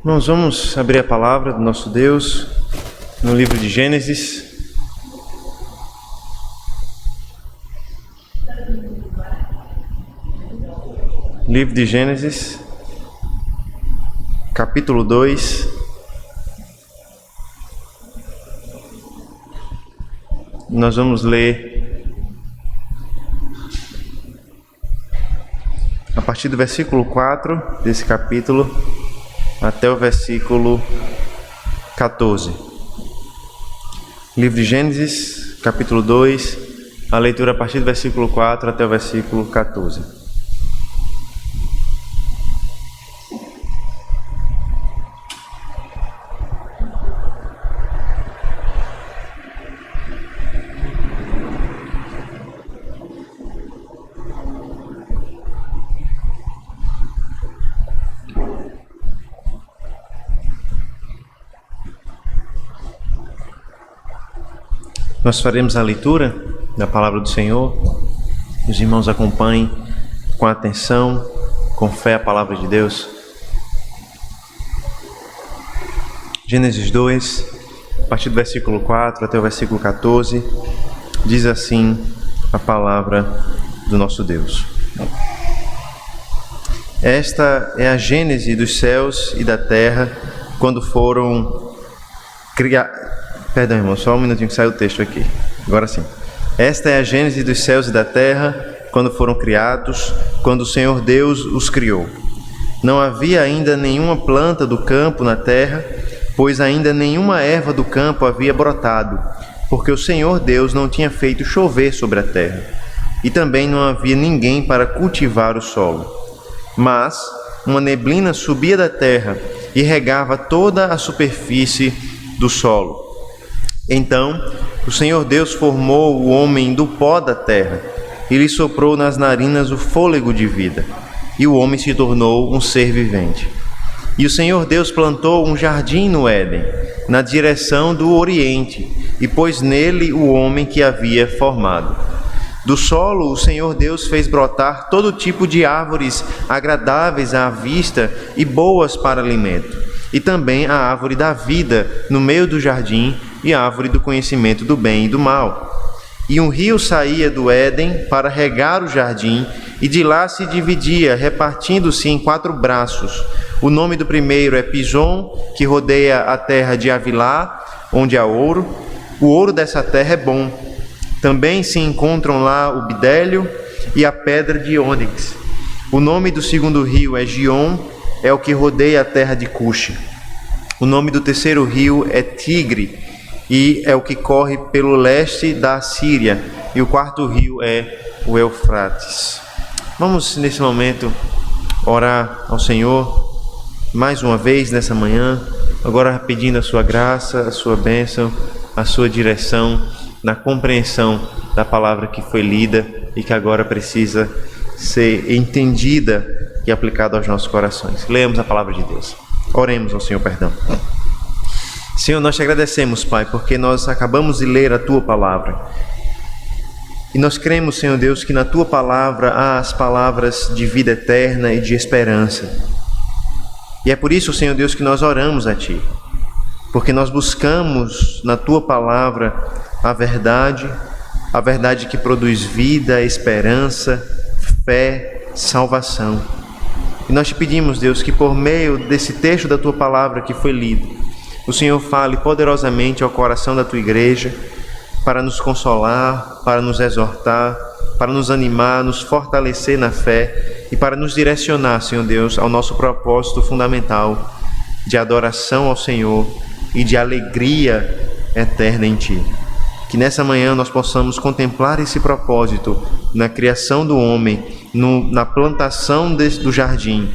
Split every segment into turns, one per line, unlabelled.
Nós vamos abrir a palavra do nosso Deus no livro de Gênesis. Livro de Gênesis, capítulo 2. Nós vamos ler a partir do versículo 4 desse capítulo até o versículo 14. Livro de Gênesis, capítulo 2, a leitura a partir do versículo 4 até o versículo 14. Nós faremos a leitura da palavra do Senhor. Os irmãos acompanhem com atenção, com fé a palavra de Deus. Gênesis 2, a partir do versículo 4 até o versículo 14, diz assim a palavra do nosso Deus. Esta é a gênese dos céus e da terra quando foram criados. Perdão, irmão, só um minutinho que saiu o texto aqui. Agora sim. Esta é a gênese dos céus e da terra, quando foram criados, quando o Senhor Deus os criou. Não havia ainda nenhuma planta do campo na terra, pois ainda nenhuma erva do campo havia brotado, porque o Senhor Deus não tinha feito chover sobre a terra. E também não havia ninguém para cultivar o solo. Mas uma neblina subia da terra e regava toda a superfície do solo. Então, o Senhor Deus formou o homem do pó da terra e lhe soprou nas narinas o fôlego de vida, e o homem se tornou um ser vivente. E o Senhor Deus plantou um jardim no Éden, na direção do oriente, e pôs nele o homem que havia formado. Do solo, o Senhor Deus fez brotar todo tipo de árvores agradáveis à vista e boas para alimento, e também a árvore da vida no meio do jardim, e a árvore do conhecimento do bem e do mal. E um rio saía do Éden para regar o jardim, e de lá se dividia, repartindo-se em 4 braços. O nome do primeiro é Pison, que rodeia a terra de Havilá, onde há ouro. O ouro dessa terra é bom. Também se encontram lá o bidélio e a pedra de ônix. O nome do segundo rio é Gion, é o que rodeia a terra de Cuxi. O nome do terceiro rio é Tigre, e é o que corre pelo leste da Assíria, e o quarto rio é o Eufrates. Vamos, nesse momento, orar ao Senhor, mais uma vez nessa manhã, agora pedindo a sua graça, a sua bênção, a sua direção na compreensão da palavra que foi lida e que agora precisa ser entendida e aplicada aos nossos corações. Leamos a palavra de Deus. Oremos ao Senhor, perdão. Senhor, nós te agradecemos, Pai, porque nós acabamos de ler a Tua palavra. E nós cremos, Senhor Deus, que na Tua palavra há as palavras de vida eterna e de esperança. E é por isso, Senhor Deus, que nós oramos a Ti. Porque nós buscamos na Tua palavra a verdade que produz vida, esperança, fé, salvação. E nós te pedimos, Deus, que por meio desse texto da Tua palavra que foi lido, o Senhor fale poderosamente ao coração da Tua igreja para nos consolar, para nos exortar, para nos animar, nos fortalecer na fé e para nos direcionar, Senhor Deus, ao nosso propósito fundamental de adoração ao Senhor e de alegria eterna em Ti. Que nessa manhã nós possamos contemplar esse propósito na criação do homem, na plantação do jardim,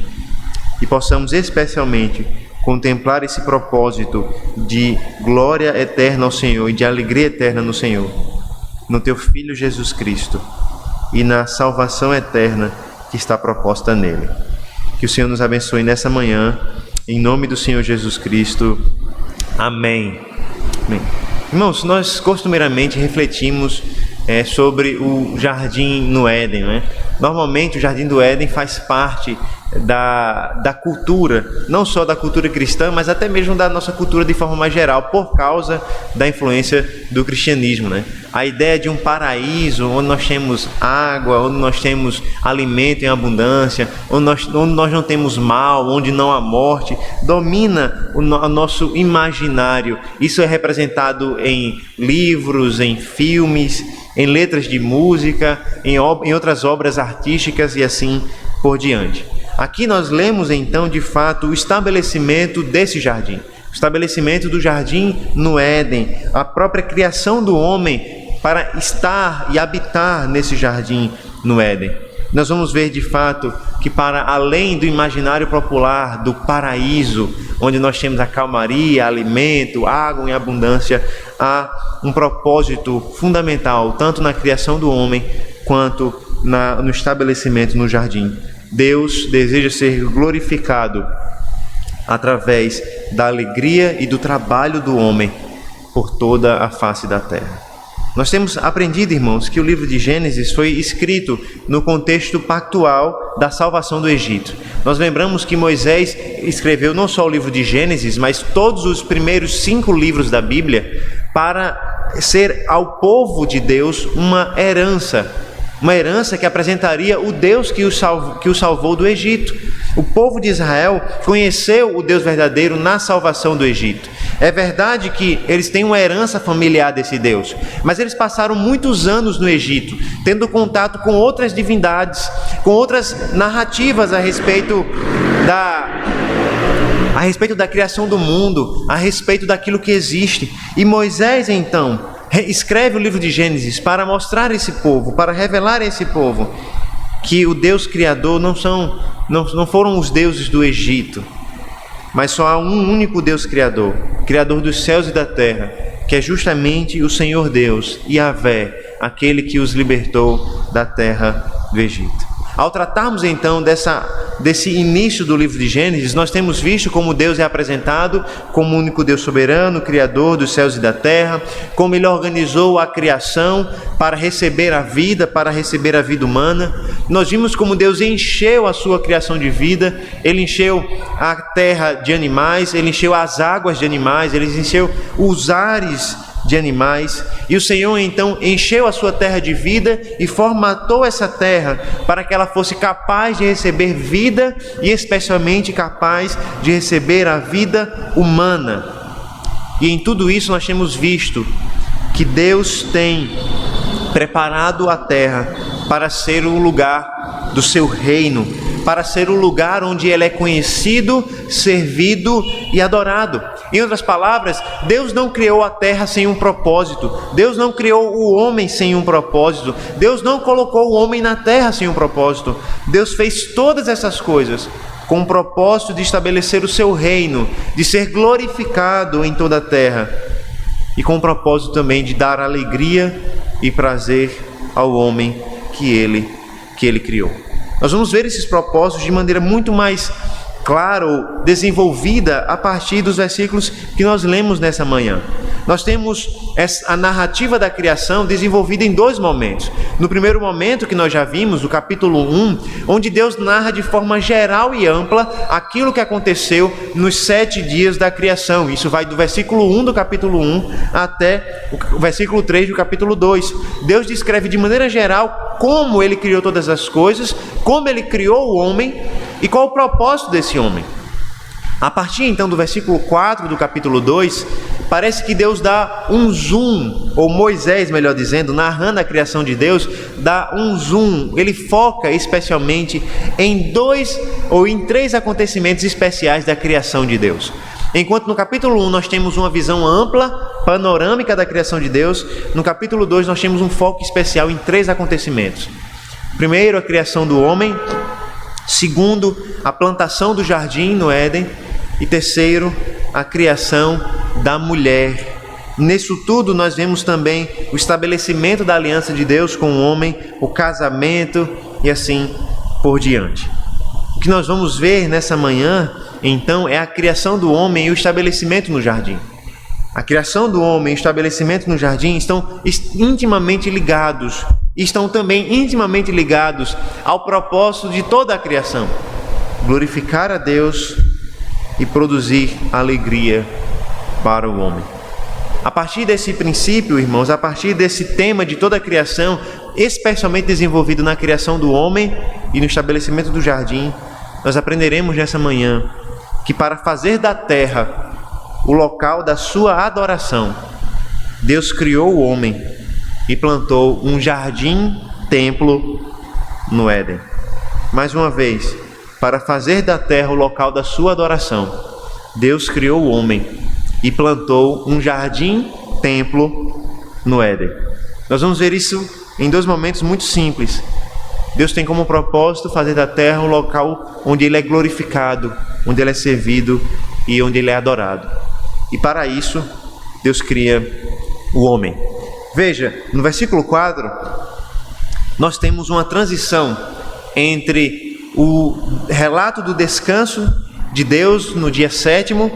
e possamos especialmente contemplar esse propósito de glória eterna ao Senhor e de alegria eterna no Senhor, no Teu Filho Jesus Cristo e na salvação eterna que está proposta nele. Que o Senhor nos abençoe nessa manhã, em nome do Senhor Jesus Cristo. Amém. Amém. Irmãos, nós costumeiramente refletimos sobre o jardim no Éden, né? Normalmente o jardim do Éden faz parte da cultura, não só da cultura cristã, mas até mesmo da nossa cultura de forma mais geral, por causa da influência do cristianismo, né? A ideia de um paraíso onde nós temos água, onde nós temos alimento em abundância, onde nós não temos mal, onde não há morte, domina o nosso imaginário. Isso é representado em livros, em filmes, em letras de música, em outras obras artísticas e assim por diante. Aqui nós lemos então de fato o estabelecimento desse jardim, o estabelecimento do jardim no Éden, a própria criação do homem para estar e habitar nesse jardim no Éden. Nós vamos ver de fato que para além do imaginário popular do paraíso, onde nós temos a calmaria, alimento, água em abundância, há um propósito fundamental tanto na criação do homem quanto no estabelecimento no jardim. Deus deseja ser glorificado através da alegria e do trabalho do homem por toda a face da terra. Nós temos aprendido, irmãos, que o livro de Gênesis foi escrito no contexto pactual da salvação do Egito. Nós lembramos que Moisés escreveu não só o livro de Gênesis, mas todos os primeiros 5 livros da Bíblia para ser ao povo de Deus uma herança que apresentaria o Deus que o salvou do Egito. O povo de Israel conheceu o Deus verdadeiro na salvação do Egito. É verdade que eles têm uma herança familiar desse Deus, mas eles passaram muitos anos no Egito, tendo contato com outras divindades, com outras narrativas a respeito da criação do mundo, a respeito daquilo que existe. E Moisés, então, escreve o livro de Gênesis para mostrar a esse povo, para revelar a esse povo que o Deus Criador não foram os deuses do Egito, mas só há um único Deus Criador, Criador dos céus e da terra, que é justamente o Senhor Deus, Yahvé, aquele que os libertou da terra do Egito. Ao tratarmos então desse início do livro de Gênesis, nós temos visto como Deus é apresentado como o único Deus soberano, Criador dos céus e da terra, como Ele organizou a criação para receber a vida humana. Nós vimos como Deus encheu a sua criação de vida, Ele encheu a terra de animais, Ele encheu as águas de animais, Ele encheu os ares de animais, e o Senhor então encheu a sua terra de vida e formatou essa terra para que ela fosse capaz de receber vida e especialmente capaz de receber a vida humana. E em tudo isso nós temos visto que Deus tem preparado a terra para ser o lugar do seu reino, para ser o lugar onde Ele é conhecido, servido e adorado. Em outras palavras, Deus não criou a terra sem um propósito. Deus não criou o homem sem um propósito. Deus não colocou o homem na terra sem um propósito. Deus fez todas essas coisas com o propósito de estabelecer o seu reino, de ser glorificado em toda a terra, e com o propósito também de dar alegria e prazer ao homem que ele criou. Nós vamos ver esses propósitos de maneira muito mais clara ou desenvolvida a partir dos versículos que nós lemos nessa manhã. Nós temos a narrativa da criação desenvolvida em 2 momentos. No primeiro momento que nós já vimos, no capítulo 1, onde Deus narra de forma geral e ampla aquilo que aconteceu nos 7 dias da criação. Isso vai do versículo 1 do capítulo 1 até o versículo 3 do capítulo 2. Deus descreve de maneira geral como Ele criou todas as coisas, como Ele criou o homem e qual o propósito desse homem. A partir então do versículo 4 do capítulo 2, parece que Deus dá um zoom, ou Moisés, melhor dizendo, narrando a criação de Deus, dá um zoom. Ele foca especialmente em 2 ou em 3 acontecimentos especiais da criação de Deus. Enquanto no capítulo 1 nós temos uma visão ampla, panorâmica da criação de Deus, no capítulo 2 nós temos um foco especial em 3 acontecimentos. Primeiro, a criação do homem. Segundo, a plantação do jardim no Éden. E terceiro, a criação da mulher. Nisso tudo nós vemos também o estabelecimento da aliança de Deus com o homem, o casamento e assim por diante. O que nós vamos ver nessa manhã, então, é a criação do homem e o estabelecimento no jardim. A criação do homem e o estabelecimento no jardim estão intimamente ligados. Estão também intimamente ligados ao propósito de toda a criação. glorificar a Deus e produzir alegria para o homem. A partir desse princípio, irmãos, a partir desse tema de toda a criação, especialmente desenvolvido na criação do homem e no estabelecimento do jardim, nós aprenderemos nessa manhã que para fazer da terra o local da sua adoração, Deus criou o homem e plantou um jardim-templo no Éden. Mais uma vez, para fazer da terra o local da sua adoração, Deus criou o homem e plantou um jardim-templo no Éden. Nós vamos ver isso em dois momentos muito simples. Deus tem como propósito fazer da terra um local onde Ele é glorificado, onde Ele é servido e onde Ele é adorado. E para isso, Deus cria o homem. Veja, no versículo 4, nós temos uma transição entre o relato do descanso de Deus no dia 7º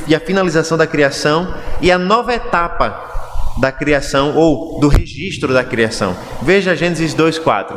e a finalização da criação e a nova etapa da criação ou do registro da criação. Veja Gênesis 2:4.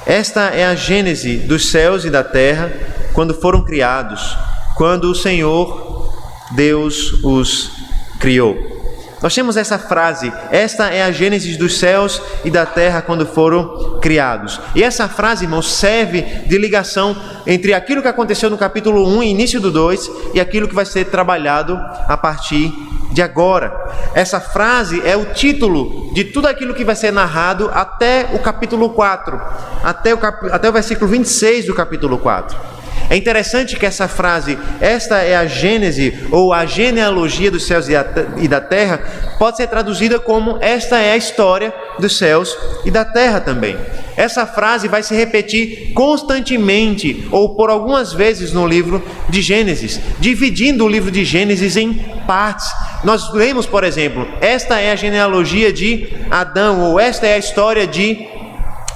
Esta é a gênese dos céus e da terra quando foram criados, quando o Senhor Deus os criou. Nós temos essa frase, esta é a gênese dos céus e da terra quando foram criados. E essa frase, irmãos, serve de ligação entre aquilo que aconteceu no capítulo 1 e início do 2 e aquilo que vai ser trabalhado a partir de agora. Essa frase é o título de tudo aquilo que vai ser narrado até o capítulo 4, até o versículo 26 do capítulo 4. É interessante que essa frase, esta é a gênese ou a genealogia dos céus e da terra, pode ser traduzida como esta é a história dos céus e da terra também. Essa frase vai se repetir constantemente ou por algumas vezes no livro de Gênesis, dividindo o livro de Gênesis em partes. Nós lemos, por exemplo, esta é a genealogia de Adão ou esta é a história de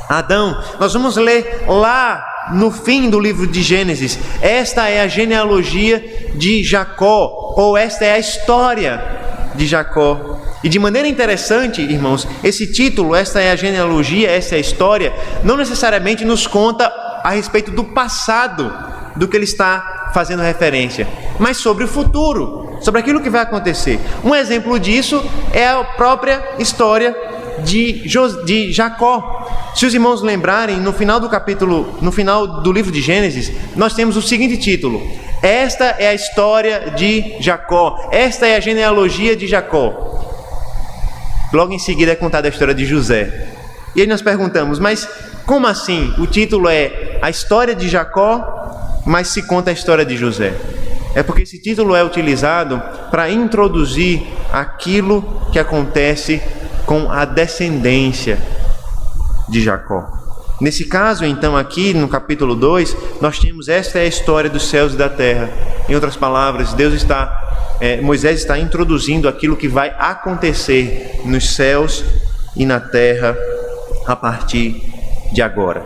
Adão. Nós vamos ler lá no fim do livro de Gênesis, esta é a genealogia de Jacó, ou esta é a história de Jacó. E de maneira interessante, irmãos, esse título, esta é a genealogia, esta é a história, não necessariamente nos conta a respeito do passado do que ele está fazendo referência, mas sobre o futuro, sobre aquilo que vai acontecer. Um exemplo disso é a própria história de Jacó. Se os irmãos lembrarem, no final do livro de Gênesis, nós temos o seguinte título: esta é a história de Jacó, esta é a genealogia de Jacó. Logo em seguida é contada a história de José. E aí nós perguntamos, mas como assim? O título é a história de Jacó, mas se conta a história de José. É porque esse título é utilizado para introduzir aquilo que acontece com a descendência de Jacó. Nesse caso, então, aqui no capítulo 2, nós temos esta é a história dos céus e da terra. Em outras palavras, Moisés está introduzindo aquilo que vai acontecer nos céus e na terra a partir de agora.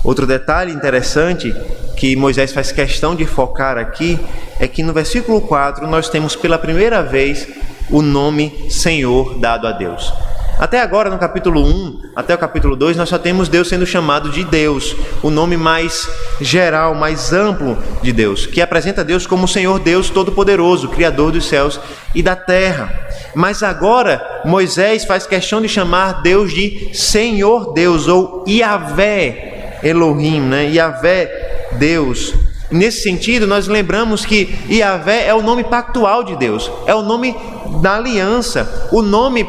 Outro detalhe interessante que Moisés faz questão de focar aqui é que no versículo 4 nós temos pela primeira vez o nome Senhor dado a Deus. Até agora, no capítulo 1 até o capítulo 2, nós só temos Deus sendo chamado de Deus, o nome mais geral, mais amplo de Deus, que apresenta Deus como Senhor Deus Todo-Poderoso, Criador dos céus e da terra. Mas agora, Moisés faz questão de chamar Deus de Senhor Deus, ou Yahvé Elohim, Yahvé Deus. Nesse sentido, nós lembramos que Yahvé é o nome pactual de Deus, é o nome da aliança, o nome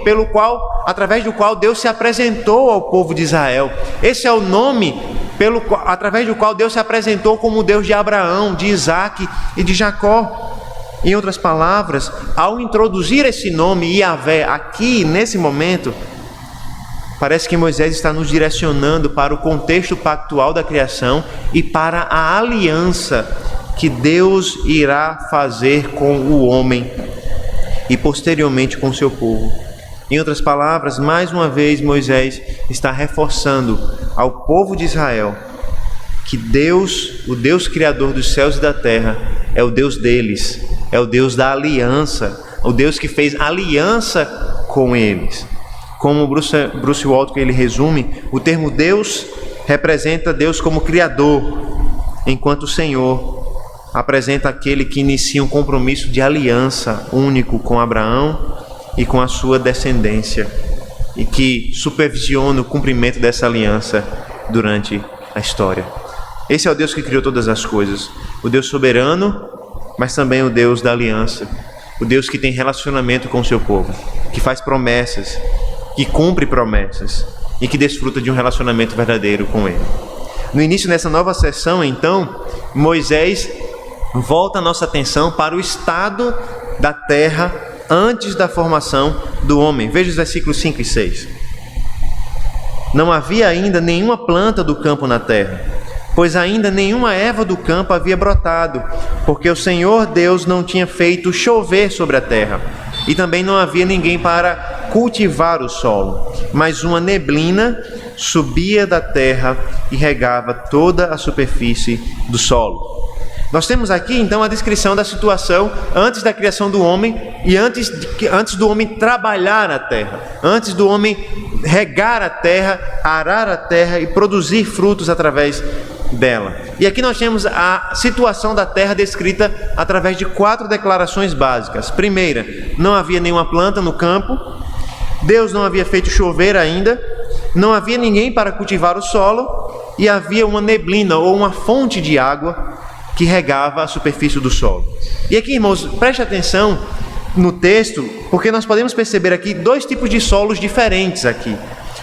através do qual Deus se apresentou ao povo de Israel. Esse é o nome através do qual Deus se apresentou como Deus de Abraão, de Isaac e de Jacó. Em outras palavras, ao introduzir esse nome Yahvé aqui, nesse momento, parece que Moisés está nos direcionando para o contexto pactual da criação e para a aliança que Deus irá fazer com o homem e posteriormente com o seu povo. Em outras palavras, mais uma vez Moisés está reforçando ao povo de Israel que Deus, o Deus Criador dos céus e da terra, é o Deus deles, é o Deus da aliança, o Deus que fez aliança com eles. Como Bruce Waltke ele resume, o termo Deus representa Deus como Criador, enquanto o Senhor apresenta aquele que inicia um compromisso de aliança único com Abraão e com a sua descendência, e que supervisiona o cumprimento dessa aliança durante a história. Esse é o Deus que criou todas as coisas, o Deus soberano, mas também o Deus da aliança, o Deus que tem relacionamento com o seu povo, que faz promessas, que cumpre promessas e que desfruta de um relacionamento verdadeiro com ele. No início dessa nova sessão, então, Moisés volta a nossa atenção para o estado da terra antes da formação do homem. Veja os versículos 5 e 6. Não havia ainda nenhuma planta do campo na terra, pois ainda nenhuma erva do campo havia brotado, porque o Senhor Deus não tinha feito chover sobre a terra, e também não havia ninguém para cultivar o solo, mas uma neblina subia da terra e regava toda a superfície do solo. Nós temos aqui então a descrição da situação antes da criação do homem e antes do homem trabalhar a terra, antes do homem regar a terra, arar a terra e produzir frutos através dela. E aqui nós temos a situação da terra descrita através de 4 declarações básicas. Primeira, não havia nenhuma planta no campo, Deus não havia feito chover ainda, não havia ninguém para cultivar o solo e havia uma neblina ou uma fonte de água que regava a superfície do solo. E aqui, irmãos, preste atenção no texto, porque nós podemos perceber aqui 2 tipos de solos diferentes aqui.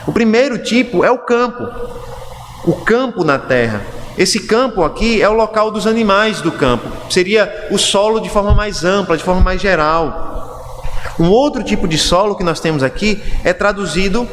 O primeiro tipo é o campo na terra. Esse campo aqui é o local dos animais do campo, seria o solo de forma mais ampla, de forma mais geral. Um outro tipo de solo que nós temos aqui é traduzido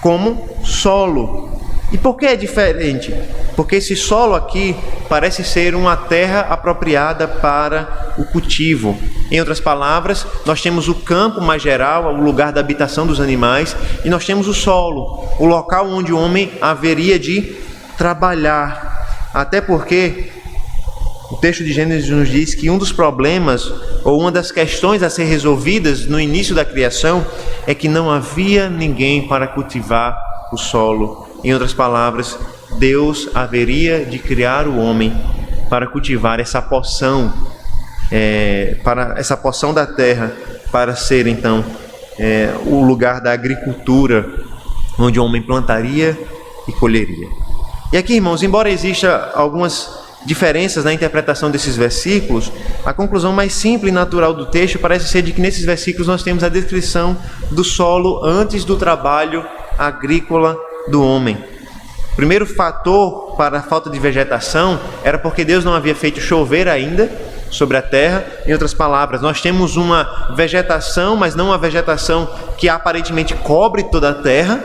como solo. E por que é diferente? Porque esse solo aqui parece ser uma terra apropriada para o cultivo. Em outras palavras, nós temos o campo mais geral, o lugar da habitação dos animais, e nós temos o solo, o local onde o homem haveria de trabalhar. Até porque o texto de Gênesis nos diz que um dos problemas, ou uma das questões a ser resolvidas no início da criação, é que não havia ninguém para cultivar o solo. Em outras palavras, Deus haveria de criar o homem para cultivar essa porção, para essa porção da terra, para ser então o lugar da agricultura, onde o homem plantaria e colheria. E aqui, irmãos, embora exista algumas diferenças na interpretação desses versículos, a conclusão mais simples e natural do texto parece ser de que nesses versículos nós temos a descrição do solo antes do trabalho agrícola do homem. O primeiro fator para a falta de vegetação era porque Deus não havia feito chover ainda sobre a terra. Em outras palavras, nós temos uma vegetação, mas não uma vegetação que aparentemente cobre toda a terra,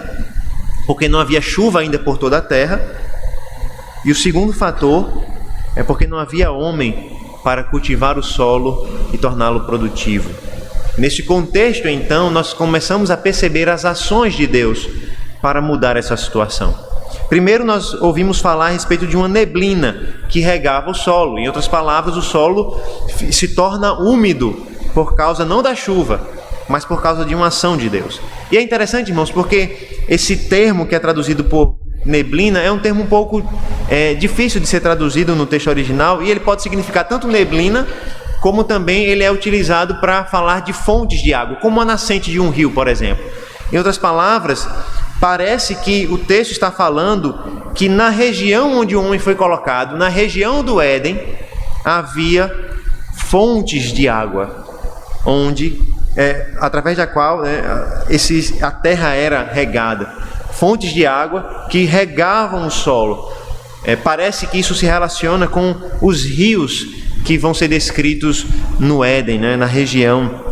porque não havia chuva ainda por toda a terra. E o segundo fator é porque não havia homem para cultivar o solo e torná-lo produtivo. Neste contexto, então, nós começamos a perceber as ações de Deus para mudar essa situação. Primeiro, nós ouvimos falar a respeito de uma neblina que regava o solo. Em outras palavras, o solo se torna úmido por causa não da chuva, mas por causa de uma ação de Deus. E é interessante, irmãos, porque esse termo que é traduzido por neblina é um termo um pouco difícil de ser traduzido no texto original, e ele pode significar tanto neblina, como também ele é utilizado para falar de fontes de água, como a nascente de um rio, por exemplo. Em outras palavras, parece que o texto está falando que na região onde o homem foi colocado, na região do Éden, havia fontes de água, onde, através da qual a terra era regada. Fontes de água que regavam o solo. Parece que isso se relaciona com os rios que vão ser descritos no Éden, na região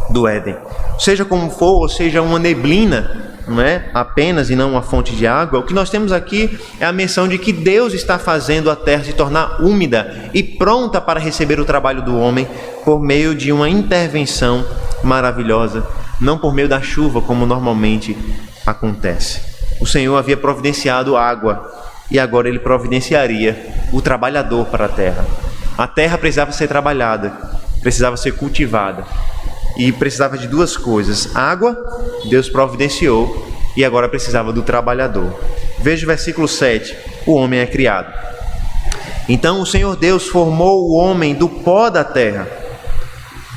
do Éden. Seja como for, ou seja uma neblina, não é apenas e não uma fonte de água, o que nós temos aqui é a menção de que Deus está fazendo a terra se tornar úmida e pronta para receber o trabalho do homem por meio de uma intervenção maravilhosa, não por meio da chuva como normalmente acontece. O Senhor havia providenciado água e agora Ele providenciaria o trabalhador para a terra. A terra precisava ser trabalhada, precisava ser cultivada. E precisava de 2 coisas: água, Deus providenciou, e agora precisava do trabalhador. Veja o versículo 7, o homem é criado. Então o Senhor Deus formou o homem do pó da terra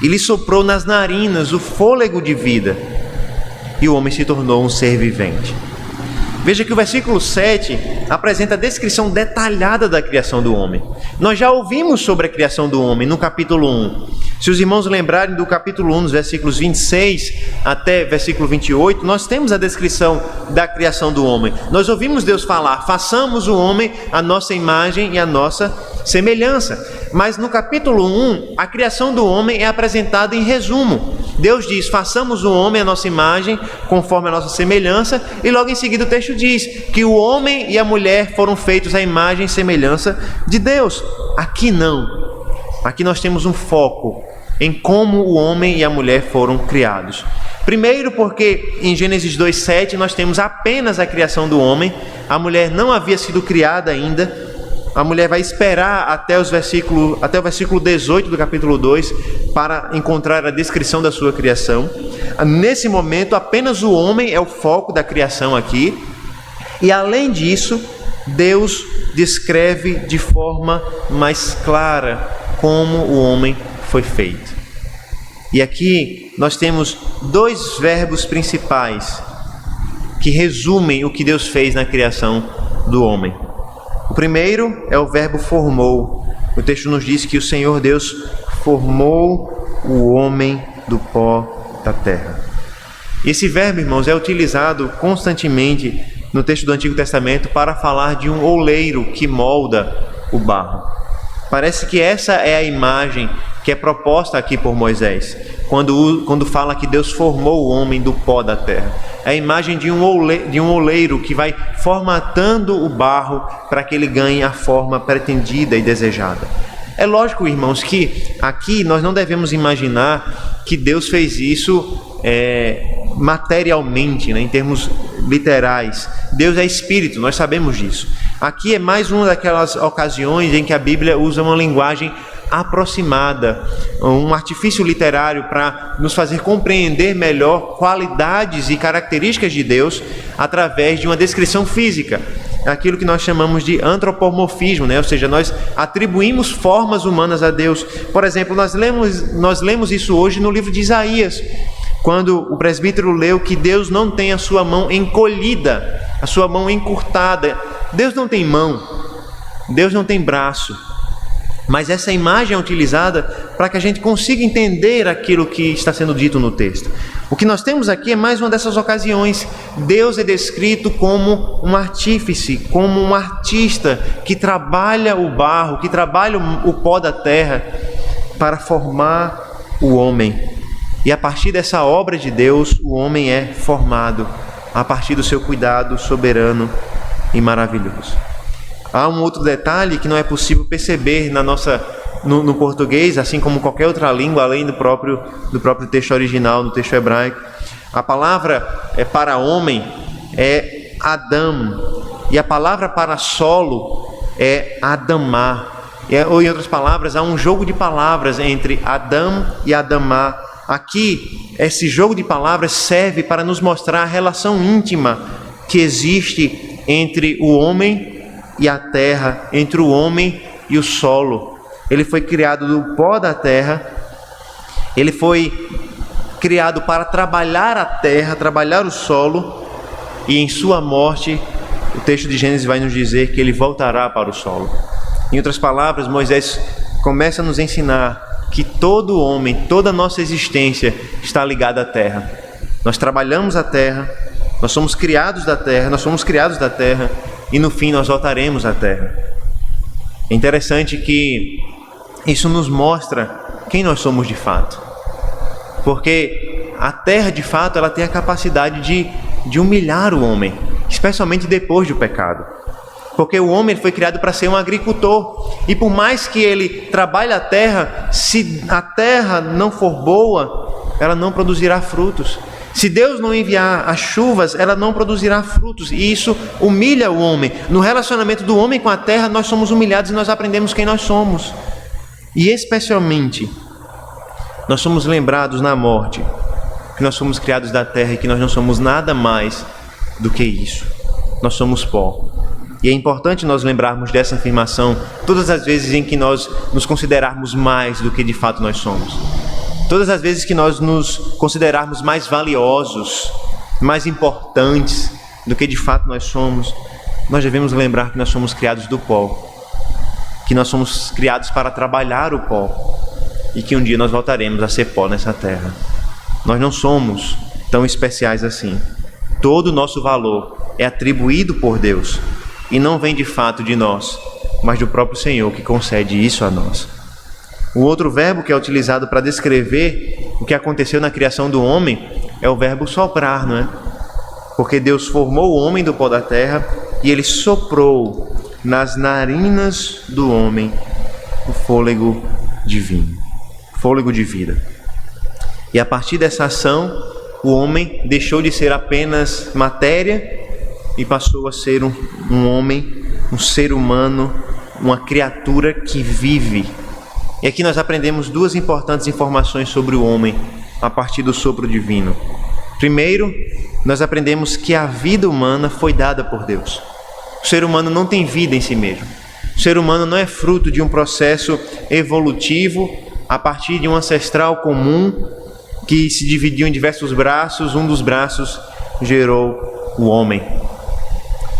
e lhe soprou nas narinas o fôlego de vida, e o homem se tornou um ser vivente. Veja que o versículo 7 apresenta a descrição detalhada da criação do homem. Nós já ouvimos sobre a criação do homem no capítulo 1. Se os irmãos lembrarem do capítulo 1, nos versículos 26 até versículo 28, nós temos a descrição da criação do homem. Nós ouvimos Deus falar: façamos o homem à nossa imagem e à nossa semelhança. Mas no capítulo 1, a criação do homem é apresentada em resumo. Deus diz: façamos o homem à nossa imagem, conforme a nossa semelhança, e logo em seguida o texto diz que o homem e a mulher foram feitos à imagem e semelhança de Deus. Aqui não. Aqui nós temos um foco em como o homem e a mulher foram criados. Primeiro porque em Gênesis 2:7 nós temos apenas a criação do homem. A mulher não havia sido criada ainda. A mulher vai esperar até o versículo 18 do capítulo 2 para encontrar a descrição da sua criação. Nesse momento, apenas o homem é o foco da criação aqui. E além disso, Deus descreve de forma mais clara como o homem foi feito. E aqui nós temos dois verbos principais que resumem o que Deus fez na criação do homem. O primeiro é o verbo formou. O texto nos diz que o Senhor Deus formou o homem do pó da terra. Esse verbo, irmãos, é utilizado constantemente no texto do Antigo Testamento para falar de um oleiro que molda o barro. Parece que essa é a imagem que é proposta aqui por Moisés, quando fala que Deus formou o homem do pó da terra. É a imagem de um oleiro que vai formatando o barro para que ele ganhe a forma pretendida e desejada. É lógico, irmãos, que aqui nós não devemos imaginar que Deus fez isso materialmente, em termos literais. Deus é espírito, nós sabemos disso. Aqui é mais uma daquelas ocasiões em que a Bíblia usa uma linguagem aproximada, um artifício literário para nos fazer compreender melhor qualidades e características de Deus através de uma descrição física, aquilo que nós chamamos de antropomorfismo, ou seja, nós atribuímos formas humanas a Deus. Por exemplo, nós lemos isso hoje no livro de Isaías, quando o presbítero leu que Deus não tem a sua mão encolhida, a sua mão encurtada. Deus não tem mão, Deus não tem braço. Mas essa imagem é utilizada para que a gente consiga entender aquilo que está sendo dito no texto. O que nós temos aqui é mais uma dessas ocasiões. Deus é descrito como um artífice, como um artista que trabalha o barro, que trabalha o pó da terra para formar o homem. E a partir dessa obra de Deus, o homem é formado, a partir do seu cuidado soberano e maravilhoso. Há um outro detalhe que não é possível perceber no português, assim como qualquer outra língua, além do próprio texto original, no texto hebraico. A palavra para homem é Adam, e a palavra para solo é Adamá. Ou em outras palavras, há um jogo de palavras entre Adam e Adamá. Aqui, esse jogo de palavras serve para nos mostrar a relação íntima que existe entre o homem e a terra, entre o homem e o solo. Ele foi criado do pó da terra, ele foi criado para trabalhar a terra, trabalhar o solo, e em sua morte, o texto de Gênesis vai nos dizer que ele voltará para o solo. Em outras palavras, Moisés começa a nos ensinar que todo homem, toda a nossa existência está ligada à terra. Nós trabalhamos a terra, nós somos criados da terra, e no fim nós voltaremos à terra. É interessante que isso nos mostra quem nós somos de fato, porque a terra de fato ela tem a capacidade de humilhar o homem, especialmente depois do pecado, porque o homem foi criado para ser um agricultor, e por mais que ele trabalhe a terra, se a terra não for boa, ela não produzirá frutos. Se Deus não enviar as chuvas, ela não produzirá frutos, e isso humilha o homem. No relacionamento do homem com a terra, nós somos humilhados e nós aprendemos quem nós somos. E especialmente, nós somos lembrados na morte que nós somos criados da terra e que nós não somos nada mais do que isso. Nós somos pó. E é importante nós lembrarmos dessa afirmação todas as vezes em que nós nos considerarmos mais do que de fato nós somos. Todas as vezes que nós nos considerarmos mais valiosos, mais importantes do que de fato nós somos, nós devemos lembrar que nós somos criados do pó, que nós somos criados para trabalhar o pó e que um dia nós voltaremos a ser pó nessa terra. Nós não somos tão especiais assim. Todo o nosso valor é atribuído por Deus e não vem de fato de nós, mas do próprio Senhor que concede isso a nós. O outro verbo que é utilizado para descrever o que aconteceu na criação do homem é o verbo soprar, não é? Porque Deus formou o homem do pó da terra e Ele soprou nas narinas do homem o fôlego divino, fôlego de vida. E a partir dessa ação, o homem deixou de ser apenas matéria e passou a ser um homem, um ser humano, uma criatura que vive. E aqui nós aprendemos duas importantes informações sobre o homem a partir do sopro divino. Primeiro, nós aprendemos que a vida humana foi dada por Deus. O ser humano não tem vida em si mesmo. O ser humano não é fruto de um processo evolutivo a partir de um ancestral comum que se dividiu em diversos braços. Um dos braços gerou o homem.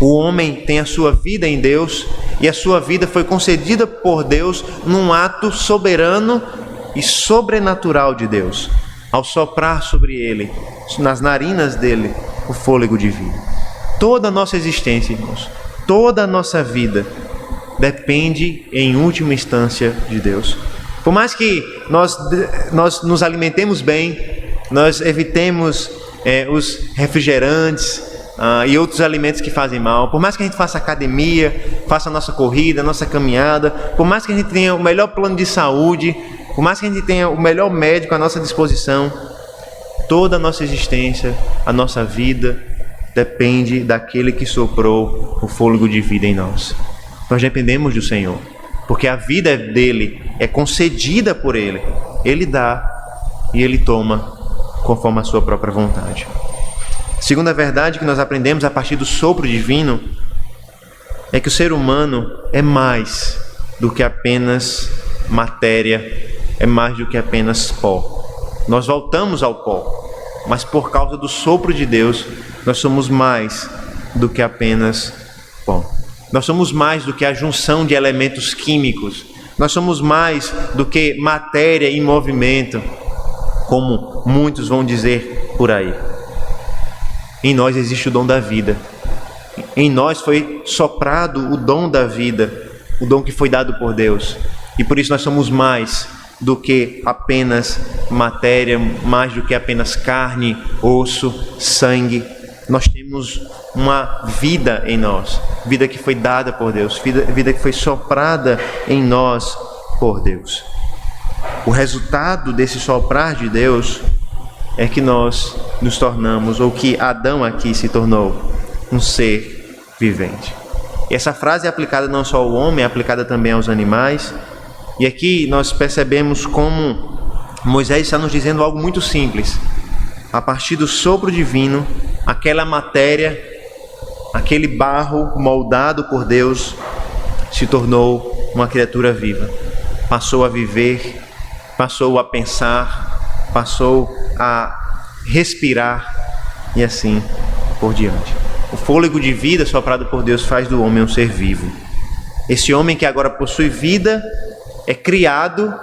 O homem tem a sua vida em Deus e a sua vida foi concedida por Deus num ato soberano e sobrenatural de Deus, ao soprar sobre ele, nas narinas dele, o fôlego de vida. Toda a nossa existência, irmãos, toda a nossa vida depende, em última instância, de Deus. Por mais que nós nos alimentemos bem, nós evitemos os refrigerantes, e outros alimentos que fazem mal, por mais que a gente faça academia, faça a nossa corrida, a nossa caminhada, por mais que a gente tenha o melhor plano de saúde, por mais que a gente tenha o melhor médico à nossa disposição, toda a nossa existência, a nossa vida, depende daquele que soprou o fôlego de vida em nós. Nós dependemos do Senhor, porque a vida dele é concedida por Ele. Ele dá e Ele toma conforme a sua própria vontade. Segunda verdade que nós aprendemos a partir do sopro divino é que o ser humano é mais do que apenas matéria, é mais do que apenas pó. Nós voltamos ao pó, mas por causa do sopro de Deus, nós somos mais do que apenas pó. Nós somos mais do que a junção de elementos químicos. Nós somos mais do que matéria em movimento, como muitos vão dizer por aí. Em nós existe o dom da vida. Em nós foi soprado o dom da vida, o dom que foi dado por Deus. E por isso nós somos mais do que apenas matéria, mais do que apenas carne, osso, sangue. Nós temos uma vida em nós, vida que foi dada por Deus, vida que foi soprada em nós por Deus. O resultado desse soprar de Deus é que nós nos tornamos, ou que Adão aqui se tornou, um ser vivente. E essa frase é aplicada não só ao homem, é aplicada também aos animais. E aqui nós percebemos como Moisés está nos dizendo algo muito simples. A partir do sopro divino, aquela matéria, aquele barro moldado por Deus, se tornou uma criatura viva. Passou a viver, passou a pensar, passou a respirar e assim por diante. O fôlego de vida soprado por Deus faz do homem um ser vivo. Esse homem que agora possui vida é criado,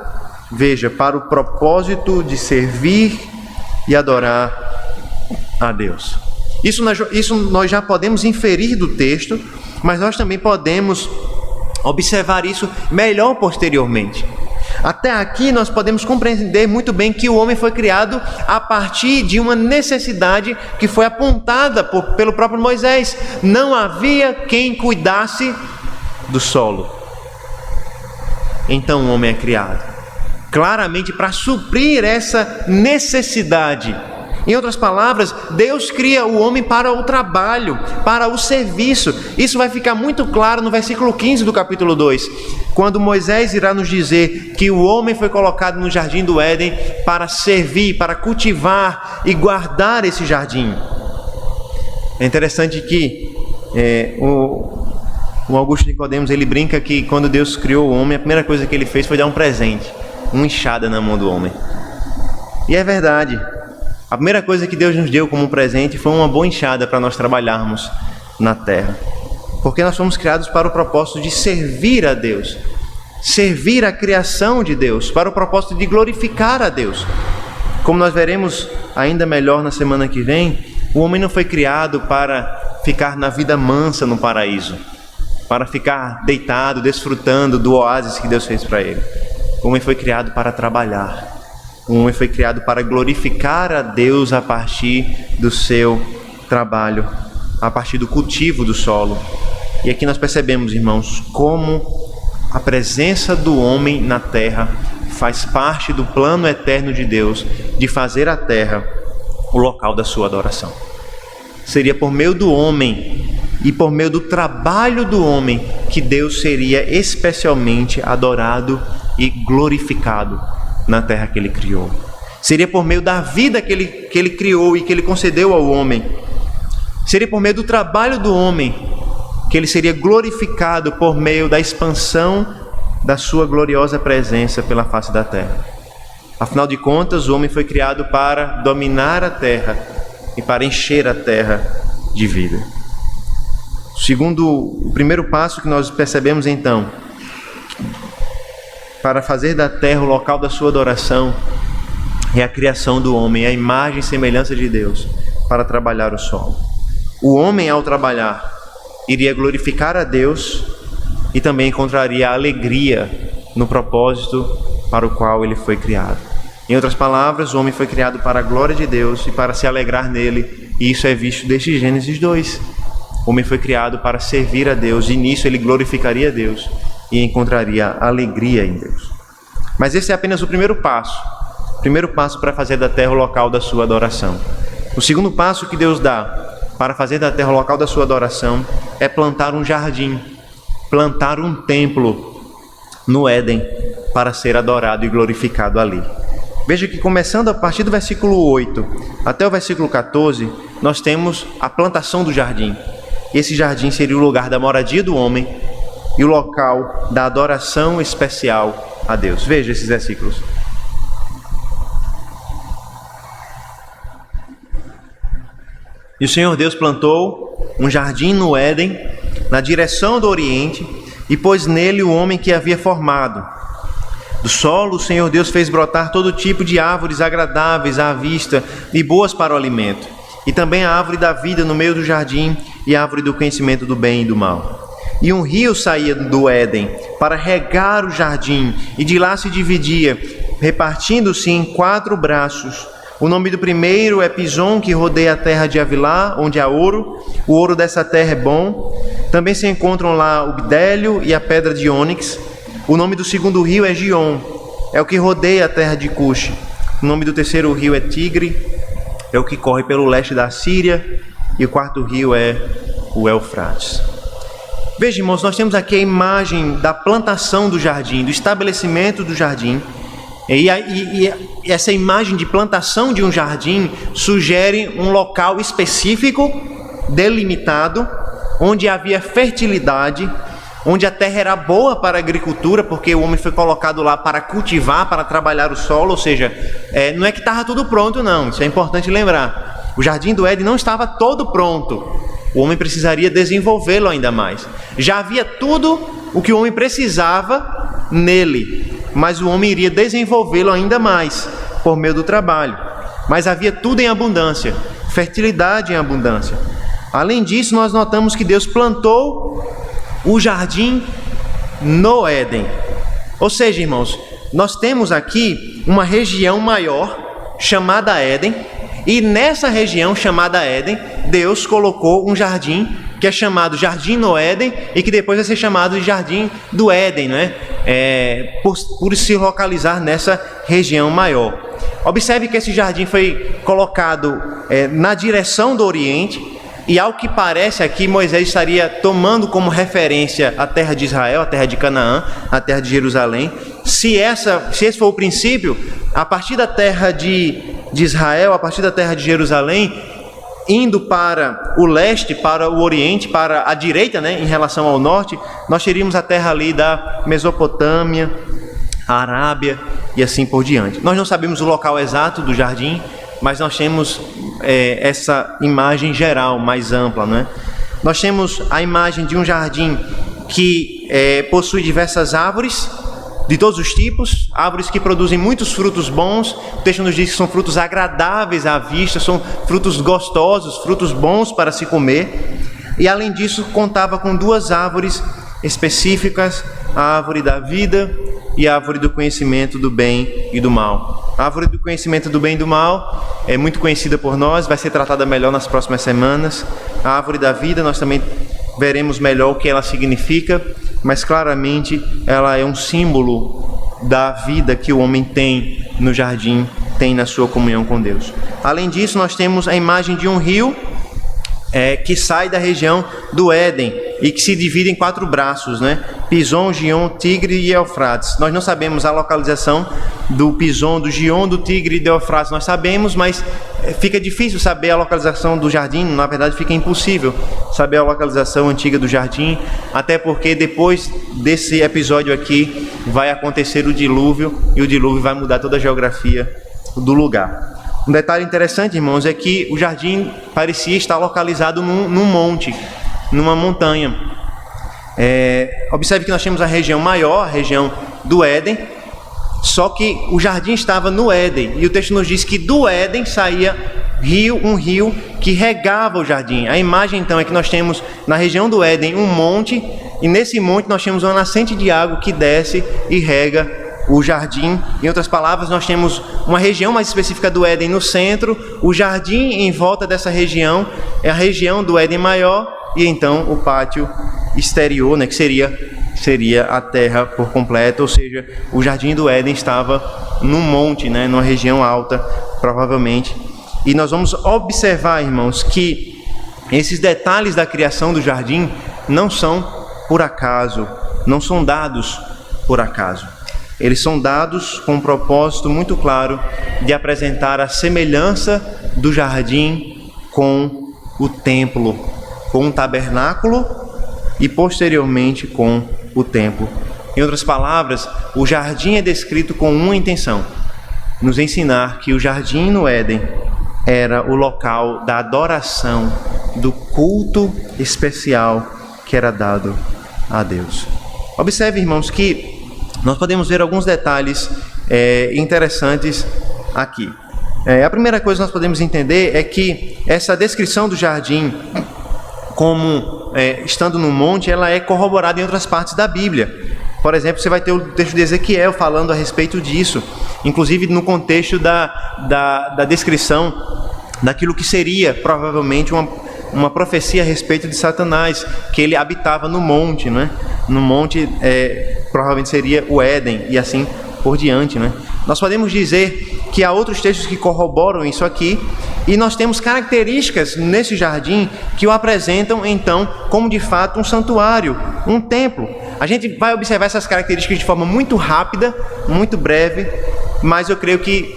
veja, para o propósito de servir e adorar a Deus. Isso nós já podemos inferir do texto, mas nós também podemos observar isso melhor posteriormente. Até aqui nós podemos compreender muito bem que o homem foi criado a partir de uma necessidade que foi apontada pelo próprio Moisés. Não havia quem cuidasse do solo. Então o homem é criado, claramente para suprir essa necessidade. Em outras palavras, Deus cria o homem para o trabalho, para o serviço. Isso vai ficar muito claro no versículo 15 do capítulo 2, quando Moisés irá nos dizer que o homem foi colocado no jardim do Éden para servir, para cultivar e guardar esse jardim. É interessante que O Augusto Nicodemos, ele brinca que quando Deus criou o homem, a primeira coisa que ele fez foi dar um presente, uma enxada na mão do homem. E é verdade. A primeira coisa que Deus nos deu como um presente foi uma boa enxada para nós trabalharmos na terra. Porque nós fomos criados para o propósito de servir a Deus, servir a criação de Deus, para o propósito de glorificar a Deus. Como nós veremos ainda melhor na semana que vem, o homem não foi criado para ficar na vida mansa no paraíso, para ficar deitado, desfrutando do oásis que Deus fez para ele. O homem foi criado para trabalhar. O homem foi criado para glorificar a Deus a partir do seu trabalho, a partir do cultivo do solo. E aqui nós percebemos, irmãos, como a presença do homem na terra faz parte do plano eterno de Deus de fazer a terra o local da sua adoração. Seria por meio do homem e por meio do trabalho do homem que Deus seria especialmente adorado e glorificado na terra que ele criou. Seria por meio da vida que ele criou e que ele concedeu ao homem. Seria por meio do trabalho do homem que ele seria glorificado por meio da expansão da sua gloriosa presença pela face da terra. Afinal de contas, o homem foi criado para dominar a terra e para encher a terra de vida. O primeiro passo que nós percebemos então, para fazer da terra o local da sua adoração, é a criação do homem, a imagem e semelhança de Deus, para trabalhar o solo. O homem, ao trabalhar, iria glorificar a Deus e também encontraria alegria no propósito para o qual ele foi criado. Em outras palavras, o homem foi criado para a glória de Deus e para se alegrar nele, e isso é visto desde Gênesis 2. O homem foi criado para servir a Deus e nisso ele glorificaria a Deus e encontraria alegria em Deus. Mas esse é apenas o primeiro passo para fazer da terra o local da sua adoração. O segundo passo que Deus dá para fazer da terra o local da sua adoração é plantar um jardim, plantar um templo no Éden para ser adorado e glorificado ali. Veja que começando a partir do versículo 8 até o versículo 14, nós temos a plantação do jardim. Esse jardim seria o lugar da moradia do homem e o local da adoração especial a Deus. Veja esses versículos. E o Senhor Deus plantou um jardim no Éden, na direção do Oriente, e pôs nele o homem que havia formado. Do solo o Senhor Deus fez brotar todo tipo de árvores agradáveis à vista e boas para o alimento, e também a árvore da vida no meio do jardim e a árvore do conhecimento do bem e do mal. E um rio saía do Éden para regar o jardim, e de lá se dividia, repartindo-se em 4 braços. O nome do primeiro é Pison, que rodeia a terra de Avilá, onde há ouro. O ouro dessa terra é bom. Também se encontram lá o bdélio e a pedra de ônix. O nome do segundo rio é Gion, é o que rodeia a terra de Cush. O nome do terceiro rio é Tigre, é o que corre pelo leste da Síria. E o quarto rio é o Eufrates. Veja, irmãos, nós temos aqui a imagem da plantação do jardim, do estabelecimento do jardim. E essa imagem de plantação de um jardim sugere um local específico, delimitado, onde havia fertilidade, onde a terra era boa para a agricultura, porque o homem foi colocado lá para cultivar, para trabalhar o solo, ou seja, não é que estava tudo pronto, não, isso é importante lembrar. O jardim do Éden não estava todo pronto, o homem precisaria desenvolvê-lo ainda mais. Já havia tudo o que o homem precisava nele, mas o homem iria desenvolvê-lo ainda mais por meio do trabalho. Mas havia tudo em abundância, fertilidade em abundância. Além disso, nós notamos que Deus plantou o jardim no Éden. Ou seja, irmãos, nós temos aqui uma região maior chamada Éden, e nessa região chamada Éden, Deus colocou um jardim que é chamado Jardim no Éden e que depois vai ser chamado de Jardim do Éden, né? Por se localizar nessa região maior. Observe que esse jardim foi colocado na direção do Oriente, e ao que parece aqui, Moisés estaria tomando como referência a terra de Israel, a terra de Canaã, a terra de Jerusalém. Se esse for o princípio, a partir da terra de Israel, a partir da terra de Jerusalém, indo para o leste, para o oriente, para a direita, né, em relação ao norte, nós teríamos a terra ali da Mesopotâmia, a Arábia e assim por diante. Nós não sabemos o local exato do jardim, mas nós temos essa imagem geral, mais ampla, né? Nós temos a imagem de um jardim que possui diversas árvores, de todos os tipos, árvores que produzem muitos frutos bons. O texto nos diz que são frutos agradáveis à vista, são frutos gostosos, frutos bons para se comer. E além disso, contava com 2 árvores específicas, a árvore da vida e a árvore do conhecimento do bem e do mal. A árvore do conhecimento do bem e do mal é muito conhecida por nós, vai ser tratada melhor nas próximas semanas. A árvore da vida, nós também veremos melhor o que ela significa, mas claramente ela é um símbolo da vida que o homem tem no jardim, tem na sua comunhão com Deus. Além disso, nós temos a imagem de um rio que sai da região do Éden e que se divide em 4 braços, né? Pison, Gion, Tigre e Eufrates. Nós não sabemos a localização do Pison, do Gion, do Tigre e do Eufrates. Nós sabemos, mas fica difícil saber a localização do jardim. Na verdade, fica impossível saber a localização antiga do jardim, até porque depois desse episódio aqui vai acontecer o dilúvio, e o dilúvio vai mudar toda a geografia do lugar. Um detalhe interessante, irmãos, é que o jardim parecia estar localizado num monte, numa montanha. Observe que nós temos a região maior, a região do Éden, só que o jardim estava no Éden, e o texto nos diz que do Éden saía um rio que regava o jardim. A imagem então é que nós temos na região do Éden um monte, e nesse monte nós temos uma nascente de água que desce e rega o jardim. Em outras palavras, nós temos uma região mais específica do Éden no centro, o jardim em volta dessa região é a região do Éden maior, e então o pátio exterior, né, que seria a terra por completo, ou seja, o jardim do Éden estava num monte, né, numa região alta, provavelmente. E nós vamos observar, irmãos, que esses detalhes da criação do jardim não são por acaso, não são dados por acaso. Eles são dados com um propósito muito claro de apresentar a semelhança do jardim com o templo, com o tabernáculo e posteriormente com o templo. Em outras palavras, o jardim é descrito com uma intenção: nos ensinar que o jardim no Éden era o local da adoração, do culto especial que era dado a Deus. Observe, irmãos, que nós podemos ver alguns detalhes interessantes aqui. A primeira coisa que nós podemos entender é que essa descrição do jardim como estando no monte, ela é corroborada em outras partes da Bíblia. Por exemplo, você vai ter o texto de Ezequiel falando a respeito disso, inclusive no contexto da descrição daquilo que seria provavelmente uma profecia a respeito de Satanás, que ele habitava no monte, não é? No monte provavelmente seria o Éden e assim por diante, né? Nós podemos dizer que há outros textos que corroboram isso aqui, e nós temos características nesse jardim que o apresentam então como de fato um santuário, um templo. A gente vai observar essas características de forma muito rápida, muito breve, mas eu creio que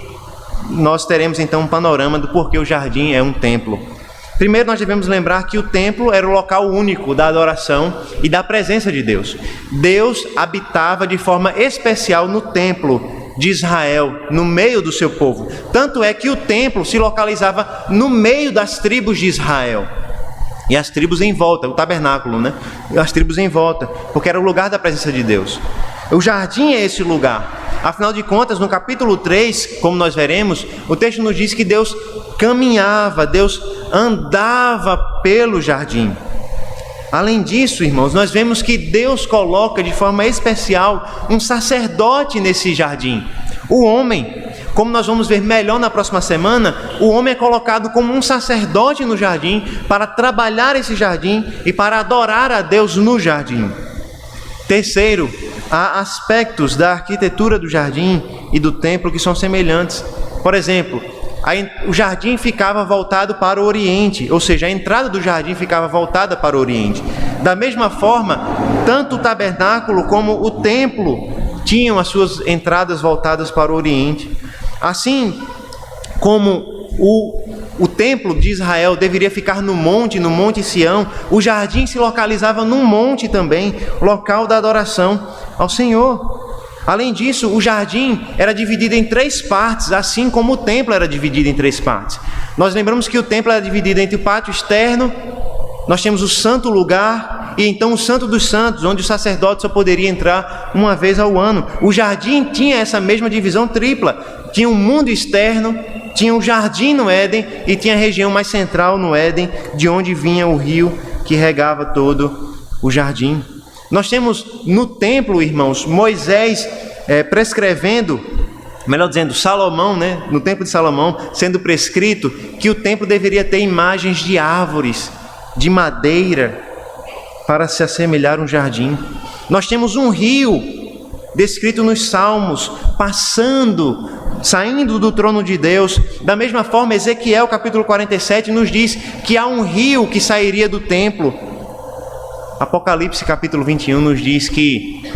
nós teremos então um panorama do porquê o jardim é um templo. Primeiro, nós devemos lembrar que o templo era o local único da adoração e da presença de Deus. Deus habitava de forma especial no templo de Israel, no meio do seu povo. Tanto é que o templo se localizava no meio das tribos de Israel. E as tribos em volta, o tabernáculo, né? E as tribos em volta, porque era o lugar da presença de Deus. O jardim é esse lugar. Afinal de contas, no capítulo 3, como nós veremos, o texto nos diz que Deus caminhava, Deus andava pelo jardim. Além disso, irmãos, nós vemos que Deus coloca de forma especial um sacerdote nesse jardim. O homem, como nós vamos ver melhor na próxima semana, o homem é colocado como um sacerdote no jardim para trabalhar esse jardim e para adorar a Deus no jardim. Terceiro, há aspectos da arquitetura do jardim e do templo que são semelhantes. Por exemplo, o jardim ficava voltado para o oriente, ou seja, a entrada do jardim ficava voltada para o oriente. Da mesma forma, tanto o tabernáculo como o templo tinham as suas entradas voltadas para o oriente. Assim como o templo de Israel deveria ficar no Monte Sião, o jardim se localizava num monte também, local da adoração ao Senhor. Além disso, o jardim era dividido em 3 partes, assim como o templo era dividido em 3 partes. Nós lembramos que o templo era dividido entre o pátio externo, nós temos o santo lugar e então o santo dos santos, onde o sacerdote só poderia entrar uma vez ao ano. O jardim tinha essa mesma divisão tripla. Tinha um mundo externo, tinha o jardim no Éden e tinha a região mais central no Éden, de onde vinha o rio que regava todo o jardim. Nós temos no templo, irmãos, Moisés prescrevendo, melhor dizendo, Salomão, no templo de Salomão, sendo prescrito que o templo deveria ter imagens de árvores, de madeira, para se assemelhar a um jardim. Nós temos um rio descrito nos Salmos, saindo do trono de Deus. Da mesma forma, Ezequiel capítulo 47 nos diz que há um rio que sairia do templo. Apocalipse capítulo 21 nos diz que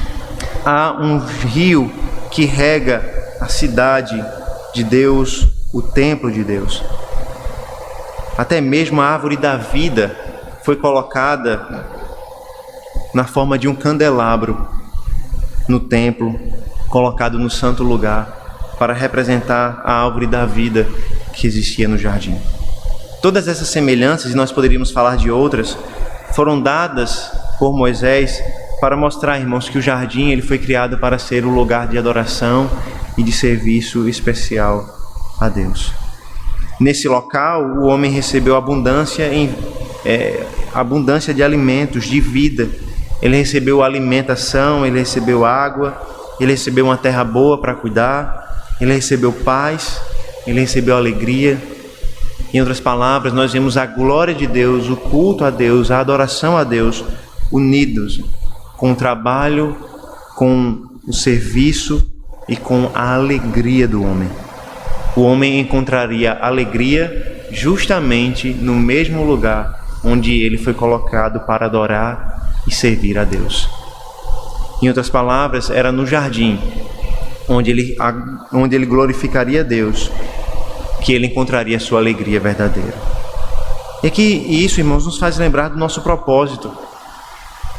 há um rio que rega a cidade de Deus, o templo de Deus. Até mesmo a árvore da vida foi colocada na forma de um candelabro no templo, colocado no santo lugar, para representar a árvore da vida que existia no jardim. Todas essas semelhanças, e nós poderíamos falar de outras, foram dadas por Moisés para mostrar, irmãos, que o jardim ele foi criado para ser um lugar de adoração e de serviço especial a Deus. Nesse local, o homem recebeu abundância de alimentos, de vida. Ele recebeu alimentação, ele recebeu água, ele recebeu uma terra boa para cuidar, ele recebeu paz, ele recebeu alegria. Em outras palavras, nós vemos a glória de Deus, o culto a Deus, a adoração a Deus, unidos com o trabalho, com o serviço e com a alegria do homem. O homem encontraria alegria justamente no mesmo lugar onde ele foi colocado para adorar e servir a Deus. Em outras palavras, era no jardim onde ele glorificaria a Deus, que ele encontraria a sua alegria verdadeira. E isso, irmãos, nos faz lembrar do nosso propósito.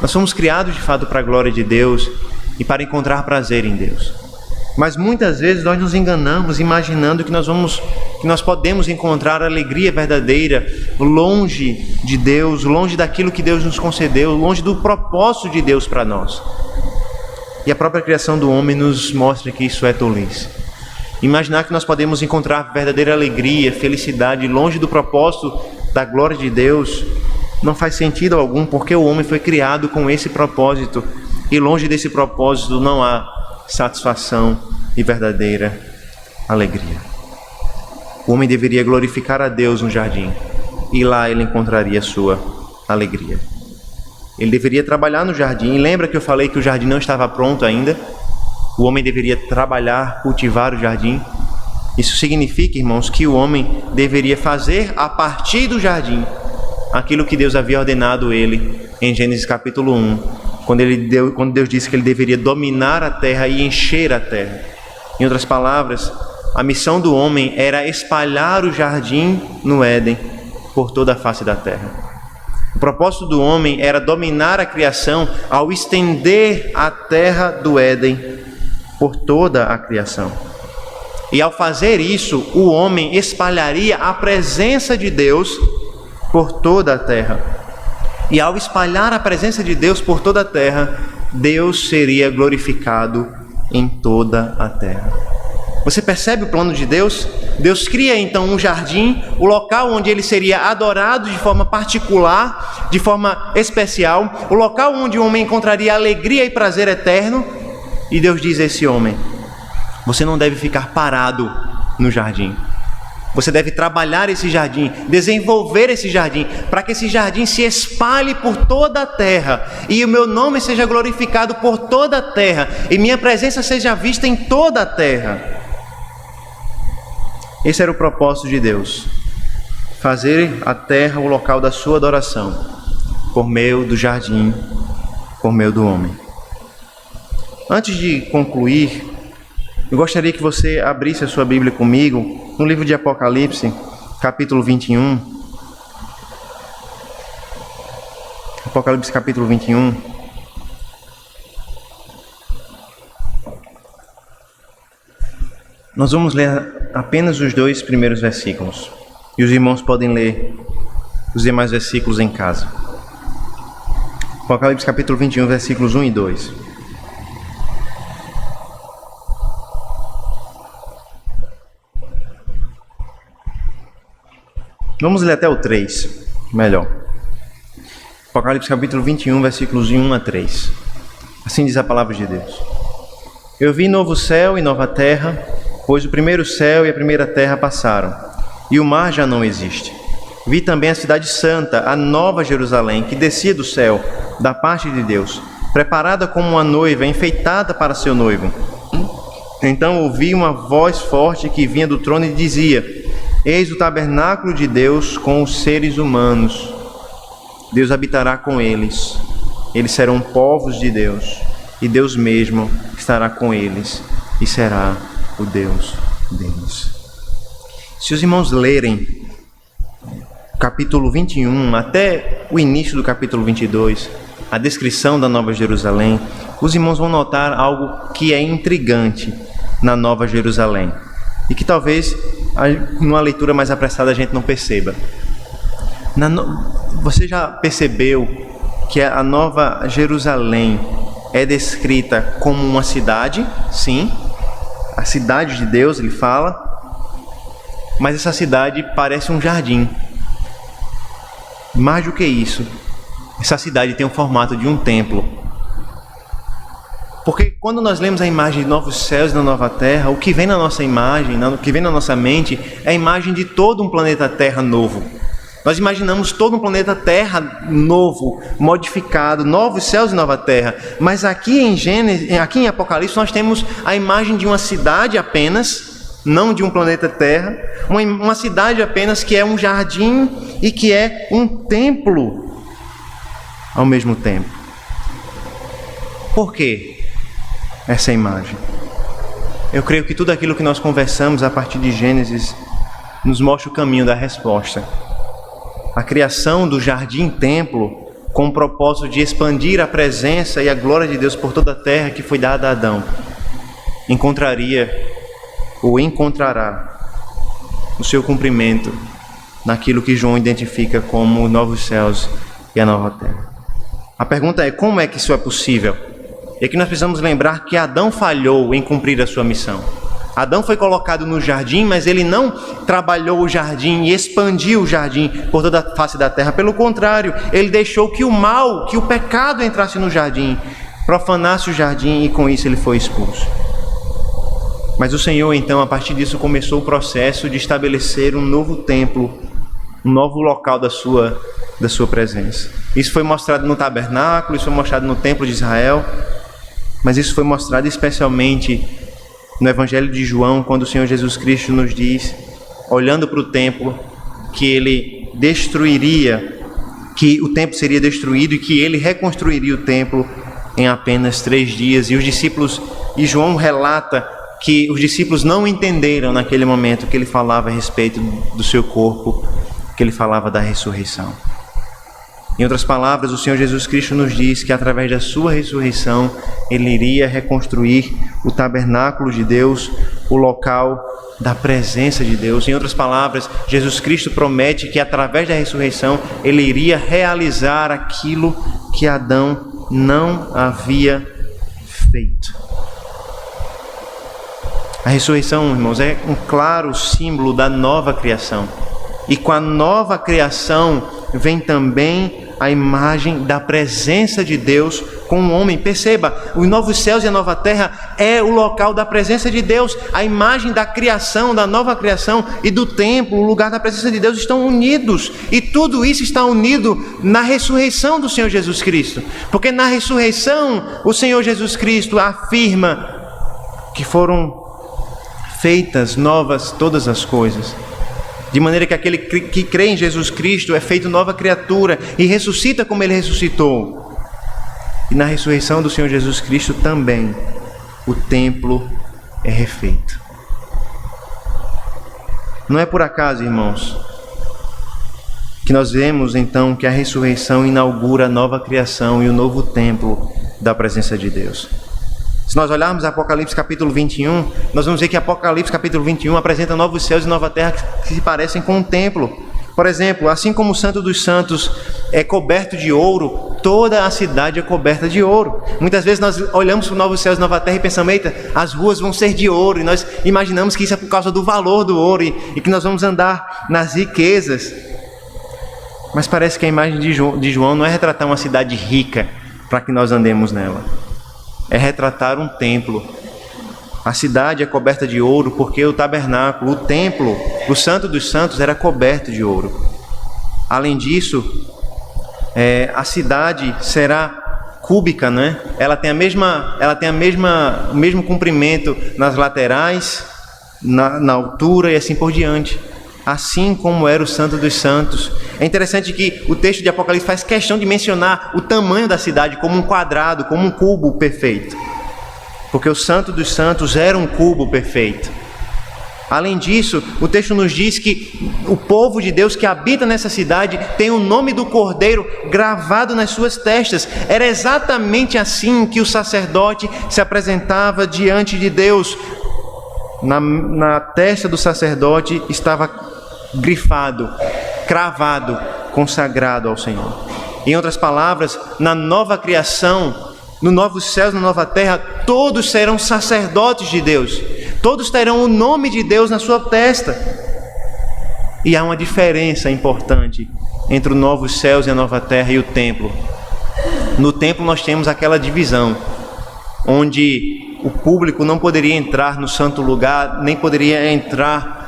Nós somos criados de fato para a glória de Deus e para encontrar prazer em Deus. Mas muitas vezes nós nos enganamos imaginando que nós podemos encontrar alegria verdadeira longe de Deus, longe daquilo que Deus nos concedeu, longe do propósito de Deus para nós. E a própria criação do homem nos mostra que isso é tolice. Imaginar que nós podemos encontrar verdadeira alegria, felicidade longe do propósito da glória de Deus não faz sentido algum, porque o homem foi criado com esse propósito e longe desse propósito não há satisfação e verdadeira alegria. O homem deveria glorificar a Deus no jardim e lá ele encontraria a sua alegria. Ele deveria trabalhar no jardim. E lembra que eu falei que o jardim não estava pronto ainda? O homem deveria trabalhar, cultivar o jardim. Isso significa, irmãos, que o homem deveria fazer a partir do jardim aquilo que Deus havia ordenado ele em Gênesis capítulo 1, quando Deus disse que ele deveria dominar a terra e encher a terra. Em outras palavras, a missão do homem era espalhar o jardim no Éden por toda a face da terra. O propósito do homem era dominar a criação ao estender a terra do Éden por toda a criação. E ao fazer isso, o homem espalharia a presença de Deus por toda a terra. E ao espalhar a presença de Deus por toda a terra, Deus seria glorificado em toda a terra. Você percebe o plano de Deus? Deus cria então um jardim, o local onde ele seria adorado de forma particular, de forma especial, o local onde o homem encontraria alegria e prazer eterno. E Deus diz a esse homem: você não deve ficar parado no jardim. Você deve trabalhar esse jardim, desenvolver esse jardim, para que esse jardim se espalhe por toda a terra e o meu nome seja glorificado por toda a terra e minha presença seja vista em toda a terra. Esse era o propósito de Deus: fazer a terra o local da sua adoração, por meio do jardim, por meio do homem. Antes de concluir, eu gostaria que você abrisse a sua Bíblia comigo no livro de Apocalipse, capítulo 21. Apocalipse capítulo 21. Nós vamos ler apenas os 2 primeiros versículos. E os irmãos podem ler os demais versículos em casa. Apocalipse capítulo 21, versículos 1 e 2. Vamos ler até o 3, melhor. Apocalipse capítulo 21, versículos de 1 a 3. Assim diz a palavra de Deus. Eu vi novo céu e nova terra, pois o primeiro céu e a primeira terra passaram, e o mar já não existe. Vi também a cidade santa, a nova Jerusalém, que descia do céu, da parte de Deus, preparada como uma noiva, enfeitada para seu noivo. Então ouvi uma voz forte que vinha do trono e dizia: Eis o tabernáculo de Deus com os seres humanos. Deus habitará com eles. Eles serão povos de Deus, e Deus mesmo estará com eles e será o Deus deles. Se os irmãos lerem o capítulo 21 até o início do capítulo 22, a descrição da Nova Jerusalém, os irmãos vão notar algo que é intrigante na Nova Jerusalém e que talvez numa leitura mais apressada a gente não perceba. Você já percebeu que a Nova Jerusalém é descrita como uma cidade? Sim, a cidade de Deus, ele fala, mas essa cidade parece um jardim. Mais do que isso, essa cidade tem o formato de um templo. Porque quando nós lemos a imagem de novos céus e da nova terra, o que vem na nossa imagem, o que vem na nossa mente, é a imagem de todo um planeta Terra novo. Nós imaginamos todo um planeta Terra novo, modificado, novos céus e nova terra. Mas aqui em Gênesis, aqui em Apocalipse, nós temos a imagem de uma cidade apenas, não de um planeta Terra, uma cidade apenas que é um jardim e que é um templo ao mesmo tempo. Por quê essa imagem? Eu creio que tudo aquilo que nós conversamos a partir de Gênesis nos mostra o caminho da resposta. A criação do jardim-templo com o propósito de expandir a presença e a glória de Deus por toda a terra que foi dada a Adão, encontrará o seu cumprimento naquilo que João identifica como os novos céus e a nova terra. A pergunta é: como é que isso é possível? E aqui nós precisamos lembrar que Adão falhou em cumprir a sua missão. Adão foi colocado no jardim, mas ele não trabalhou o jardim e expandiu o jardim por toda a face da terra. Pelo contrário, ele deixou que o mal, que o pecado entrasse no jardim, profanasse o jardim, e com isso ele foi expulso. Mas o Senhor, então, a partir disso, começou o processo de estabelecer um novo templo, um novo local da sua presença. Isso foi mostrado no tabernáculo, isso foi mostrado no templo de Israel, mas isso foi mostrado especialmente no Evangelho de João, quando o Senhor Jesus Cristo nos diz, olhando para o templo, que ele destruiria, que o templo seria destruído e que ele reconstruiria o templo em apenas 3 dias. E João relata que os discípulos não entenderam naquele momento que ele falava a respeito do seu corpo, que ele falava da ressurreição. Em outras palavras, o Senhor Jesus Cristo nos diz que através da sua ressurreição, ele iria reconstruir o tabernáculo de Deus, o local da presença de Deus. Em outras palavras, Jesus Cristo promete que através da ressurreição, ele iria realizar aquilo que Adão não havia feito. A ressurreição, irmãos, é um claro símbolo da nova criação. E com a nova criação vem também a imagem da presença de Deus com o homem. Perceba, os novos céus e a nova terra é o local da presença de Deus. A imagem da criação, da nova criação e do templo, o lugar da presença de Deus, estão unidos. E tudo isso está unido na ressurreição do Senhor Jesus Cristo. Porque na ressurreição, o Senhor Jesus Cristo afirma que foram feitas novas todas as coisas. De maneira que aquele que crê em Jesus Cristo é feito nova criatura e ressuscita como ele ressuscitou. E na ressurreição do Senhor Jesus Cristo também o templo é refeito. Não é por acaso, irmãos, que nós vemos então que a ressurreição inaugura a nova criação e o novo templo da presença de Deus. Se nós olharmos Apocalipse capítulo 21, nós vamos ver que Apocalipse capítulo 21 apresenta novos céus e nova terra que se parecem com um templo. Por exemplo, assim como o Santo dos Santos é coberto de ouro, toda a cidade é coberta de ouro. Muitas vezes nós olhamos para o novo céu e nova terra e pensamos, eita, as ruas vão ser de ouro, e nós imaginamos que isso é por causa do valor do ouro e que nós vamos andar nas riquezas. Mas parece que a imagem de João não é retratar uma cidade rica para que nós andemos nela. É retratar um templo. A cidade é coberta de ouro porque o tabernáculo, o templo, o Santo dos Santos era coberto de ouro. Além disso, a cidade será cúbica, né? Ela tem o mesmo comprimento nas laterais, na altura e assim por diante. Assim como era o Santo dos Santos. É interessante que o texto de Apocalipse faz questão de mencionar o tamanho da cidade como um quadrado, como um cubo perfeito. Porque o Santo dos Santos era um cubo perfeito. Além disso, o texto nos diz que o povo de Deus que habita nessa cidade tem o nome do Cordeiro gravado nas suas testas. Era exatamente assim que o sacerdote se apresentava diante de Deus. Na testa do sacerdote estava grifado, cravado, consagrado ao Senhor. Em outras palavras, na nova criação, no novo céu e na nova terra, todos serão sacerdotes de Deus. Todos terão o nome de Deus na sua testa. E há uma diferença importante entre os novos céus e a nova terra e o templo. No templo nós temos aquela divisão, onde o público não poderia entrar no santo lugar, nem poderia entrar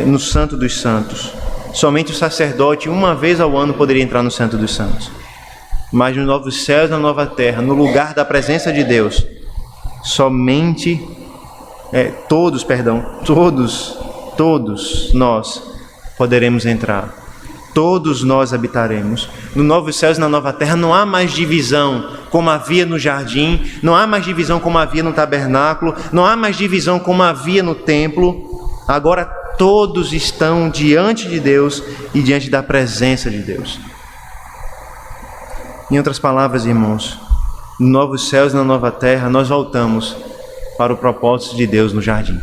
no Santo dos Santos. Somente o sacerdote, uma vez ao ano, poderia entrar no Santo dos Santos. Mas nos novos céus e na nova terra, no lugar da presença de Deus, somente todos nós poderemos entrar. Todos nós habitaremos. No novo céus e na nova terra não há mais divisão como havia no jardim, não há mais divisão como havia no tabernáculo, não há mais divisão como havia no templo. Agora todos estão diante de Deus e diante da presença de Deus. Em outras palavras, irmãos, no novo céus e na nova terra nós voltamos para o propósito de Deus no jardim.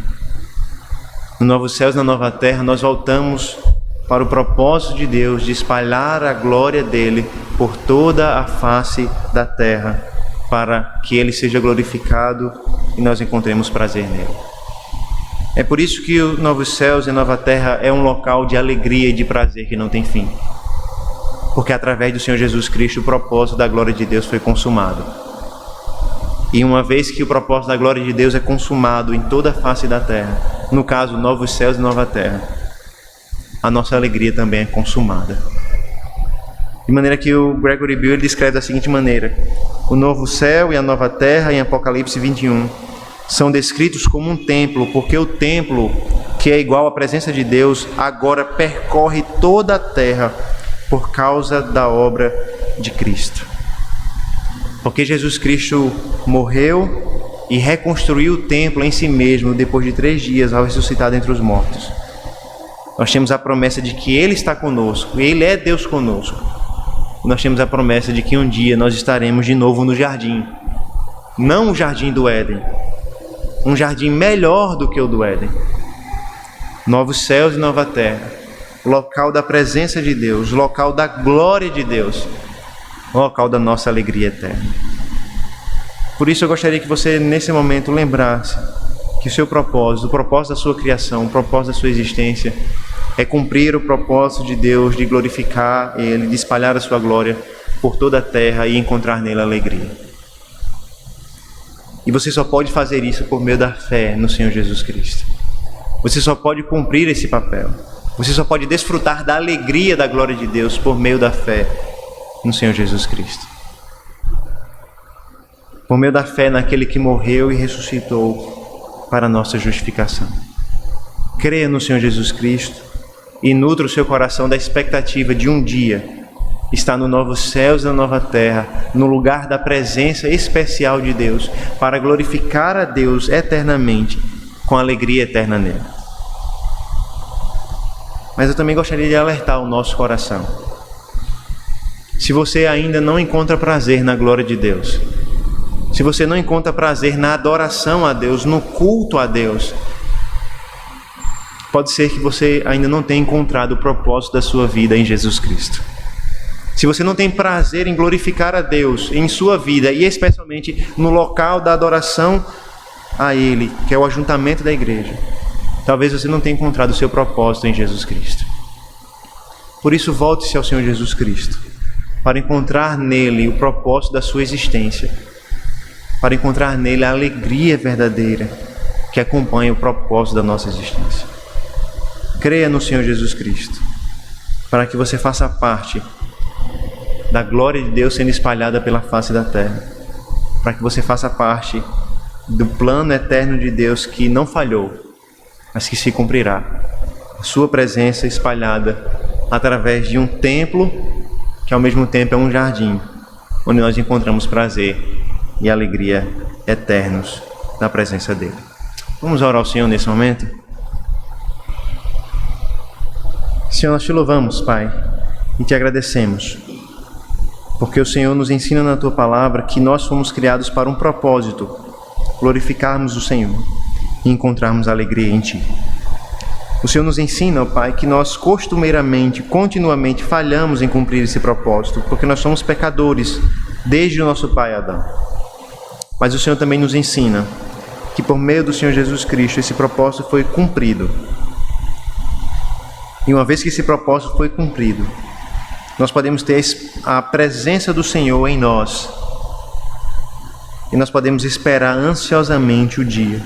No novo céus e na nova terra nós voltamos para o propósito de Deus de espalhar a glória dele por toda a face da terra, para que ele seja glorificado e nós encontremos prazer nele. É por isso que os novos céus e a nova terra é um local de alegria e de prazer que não tem fim. Porque através do Senhor Jesus Cristo o propósito da glória de Deus foi consumado. E uma vez que o propósito da glória de Deus é consumado em toda a face da terra, no caso, novos céus e nova terra, a nossa alegria também é consumada. De maneira que o Gregory Bill descreve da seguinte maneira: o novo céu e a nova terra, em Apocalipse 21, são descritos como um templo, porque o templo, que é igual à presença de Deus, agora percorre toda a terra por causa da obra de Cristo. Porque Jesus Cristo morreu e reconstruiu o templo em si mesmo depois de 3 dias ao ressuscitar dentre os mortos. Nós temos a promessa de que Ele está conosco, Ele é Deus conosco. Nós temos a promessa de que um dia nós estaremos de novo no jardim. Não o jardim do Éden, um jardim melhor do que o do Éden. Novos céus e nova terra, local da presença de Deus, local da glória de Deus, local da nossa alegria eterna. Por isso eu gostaria que você nesse momento lembrasse que o seu propósito, o propósito da sua criação, o propósito da sua existência é cumprir o propósito de Deus de glorificar Ele, de espalhar a sua glória por toda a terra e encontrar nele alegria. E você só pode fazer isso por meio da fé no Senhor Jesus Cristo. Você só pode cumprir esse papel. Você só pode desfrutar da alegria da glória de Deus por meio da fé no Senhor Jesus Cristo. Por meio da fé naquele que morreu e ressuscitou para a nossa justificação. Creia no Senhor Jesus Cristo e nutra o seu coração da expectativa de um dia estar no novos céus e na nova terra, no lugar da presença especial de Deus, para glorificar a Deus eternamente, com alegria eterna nele. Mas eu também gostaria de alertar o nosso coração. Se você ainda não encontra prazer na glória de Deus, se você não encontra prazer na adoração a Deus, no culto a Deus, pode ser que você ainda não tenha encontrado o propósito da sua vida em Jesus Cristo. Se você não tem prazer em glorificar a Deus em sua vida, e especialmente no local da adoração a Ele, que é o ajuntamento da igreja, talvez você não tenha encontrado o seu propósito em Jesus Cristo. Por isso, volte-se ao Senhor Jesus Cristo, para encontrar nele o propósito da sua existência, para encontrar nele a alegria verdadeira que acompanha o propósito da nossa existência. Creia no Senhor Jesus Cristo, para que você faça parte da glória de Deus sendo espalhada pela face da terra, para que você faça parte do plano eterno de Deus que não falhou, mas que se cumprirá. A sua presença espalhada através de um templo que ao mesmo tempo é um jardim, onde nós encontramos prazer e alegria eternos na presença dele. Vamos orar ao Senhor nesse momento? Senhor, nós te louvamos, Pai, e te agradecemos, porque o Senhor nos ensina na tua palavra que nós fomos criados para um propósito, glorificarmos o Senhor e encontrarmos alegria em ti. O Senhor nos ensina, ó Pai, que nós costumeiramente, continuamente falhamos em cumprir esse propósito, porque nós somos pecadores desde o nosso pai Adão. Mas o Senhor também nos ensina que por meio do Senhor Jesus Cristo esse propósito foi cumprido. E uma vez que esse propósito foi cumprido, nós podemos ter a presença do Senhor em nós. E nós podemos esperar ansiosamente o dia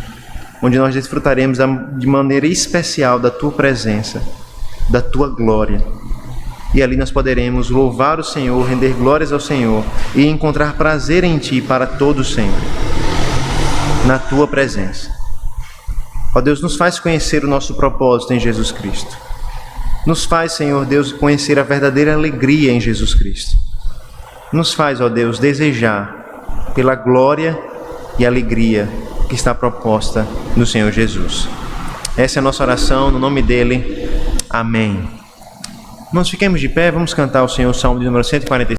onde nós desfrutaremos de maneira especial da tua presença, da tua glória. E ali nós poderemos louvar o Senhor, render glórias ao Senhor e encontrar prazer em ti para todo sempre, na tua presença. Ó Deus, nos faz conhecer o nosso propósito em Jesus Cristo. Nos faz, Senhor Deus, conhecer a verdadeira alegria em Jesus Cristo. Nos faz, ó Deus, desejar pela glória e alegria que está proposta no Senhor Jesus. Essa é a nossa oração, no nome dele. Amém. Nós fiquemos de pé, vamos cantar ao Senhor o Salmo de número 145.